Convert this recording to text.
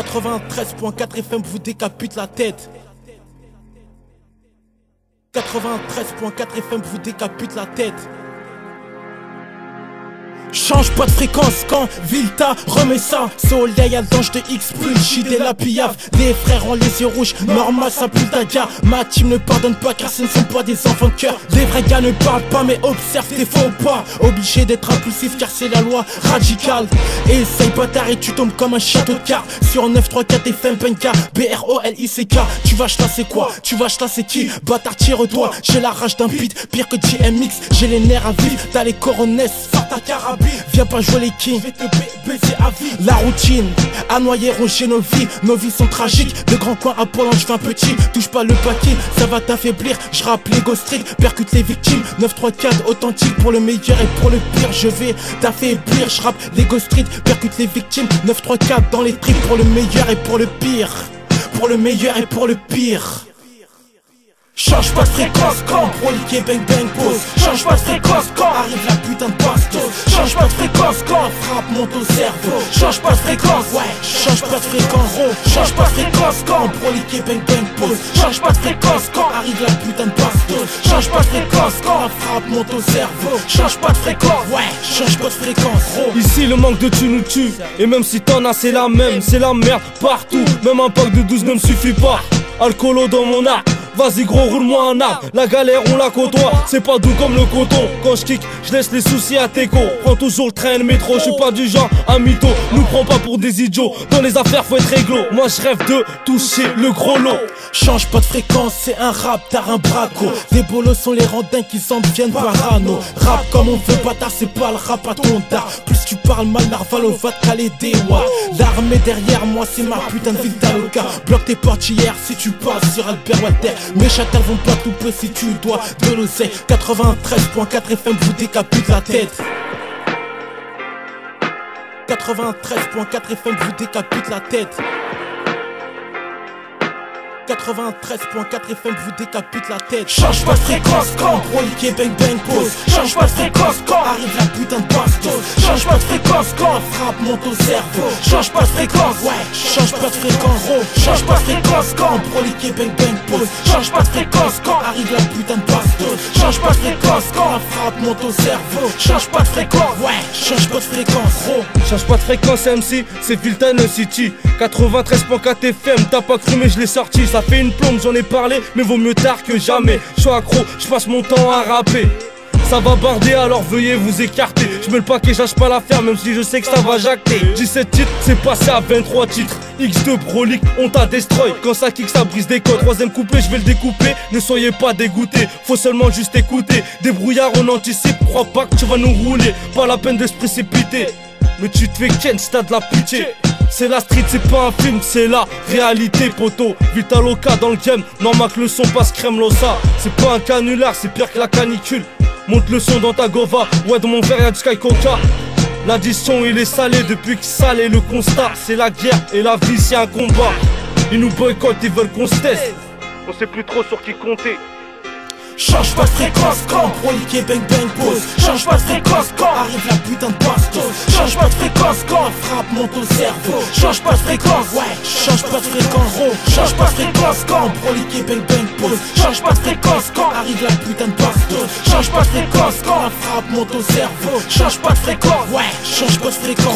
93.4 FM vous décapite la tête. 93.4 FM vous décapite la tête. Change pas de fréquence quand Vilta remet ça. Soleil à l'ange de X plus JD la piaf. Des frères ont les yeux rouges, normal ça pue ta gare. Ma team ne pardonne pas car ce ne sont pas des enfants de cœur. Les vrais gars ne parlent pas mais observent tes faux pas. Obligé d'être impulsif car c'est la loi radicale. Essaye bâtard et tu tombes comme un château de cartes. Sur 934 FM Penka, BROLICK. Tu vas ch'tasser quoi? Tu vas ch'tasser qui? Bâtard tire-toi, j'ai la rage d'un beat. Pire que GMX, j'ai les nerfs à vif. T'as les coronets, sors ta carabine. Viens pas jouer les kings, je vais te baiser à vie. La routine, à noyer, ronger nos vies sont tragiques. De grands coins à Pologne, je fais un petit. Touche pas le paquet, ça va t'affaiblir. Je rappe l'ego strict, percute les victimes. 934 authentique pour le meilleur et pour le pire. Je vais t'affaiblir, je rappe l'ego strict, percute les victimes. 934 dans les tripes pour le meilleur et pour le pire. Pour le meilleur et pour le pire. Change pas de fréquence quand proliqué bang bang pose. Change pas de fréquence quand arrive la putain de bastos. Change pas de fréquence quand la frappe monte au cerveau. Change pas de fréquence, ouais, change pas de fréquence. Change pas de fréquence quand proliqué bang bang pose. Change pas de fréquence quand arrive la putain de bastos. Change pas de fréquence quand la frappe monte au cerveau. Change pas de fréquence, ouais, change pas de fréquence. Ici le manque de tu nous tue. Et même si t'en as c'est la même, c'est la merde partout. Même un pack de 12 ne me suffit pas. Alcoolo dans mon arc. Vas-y gros, roule-moi un arbre. La galère on la côtoie, c'est pas doux comme le coton. Quand je kick, je laisse les soucis à tes cons. Prends toujours le train, le métro, je suis pas du genre à mytho. Nous prends pas pour des idiots, dans les affaires faut être réglo. Moi je rêve de toucher le gros lot. Change pas de fréquence, c'est un rap, t'as un braco. Les bolos sont les randins qui s'en deviennent parano. Rap comme on veut, bâtard, c'est pas le rap à ton dard. Plus tu parles mal, Narvalo va te caler des watts. L'armée derrière moi, c'est ma putain de ville d'Aloca. Bloque tes portières si tu passes sur Albert Walter. Mes chatals vont pas tout peu si tu dois de l'oseille. 93.4 FM vous décapite la tête. 93.4 FM vous décapite la tête. 93.4 FM vous décapite la tête. Change pas de fréquence quand proliqué bang bang pose. Change pas de fréquence quand arrive la putain de bastos. Change pas de fréquence quand la frappe monte au cerveau. Change pas de fréquence, ouais, change pas de fréquence. Change pas de fréquence quand proliqué bang bang pose. Change pas de fréquence quand arrive la putain de bastos. Change pas de fréquence quand la frappe monte au cerveau. Change pas de fréquence, ouais, change pas de fréquence. Change pas de fréquence MC, c'est Viltan City. 93.4 FM, t'as pas cru mais je l'ai sorti. Ça fait une plombe, j'en ai parlé, mais vaut mieux tard que jamais. Je suis accro, je passe mon temps à rapper. Ça va barder alors veuillez vous écarter. Je mets le paquet, j'lâche pas l'affaire même si je sais que ça va jacter. 17 titres, c'est passé à 23 titres. X2 Prolique, on t'a destroy. Quand ça kick, ça brise des codes. Troisième couplet, je vais le découper. Ne soyez pas dégoûtés, faut seulement juste écouter. Débrouillard, on anticipe, crois pas que tu vas nous rouler. Pas la peine de se précipiter. Mais tu te fais ken si t'as de la pitié. C'est la street, c'est pas un film, c'est la réalité, poto. Vitaloca dans le game, normal que le son passe crème losa. C'est pas un canular, c'est pire que la canicule. Monte le son dans ta gova, ouais dans mon verre y'a du Sky Coca. L'addition il est salé depuis que salé le constat. C'est la guerre et la vie c'est un combat. Ils nous boycottent, ils veulent qu'on se teste. On sait plus trop sur qui compter. Change pas de fréquence quand proliqué bang bang pose. Change pas de fréquence quand arrive la putain de bastos. Change pas de fréquence quand la frappe monte au cerveau. Change pas de fréquence, ouais, change pas de fréquence. Change pas de fréquence quand proliqué bang bang pose. Change pas de fréquence quand arrive la putain de bastos. Change pas de fréquence quand la frappe monte au cerveau. Change pas de fréquence, ouais, change pas de fréquence.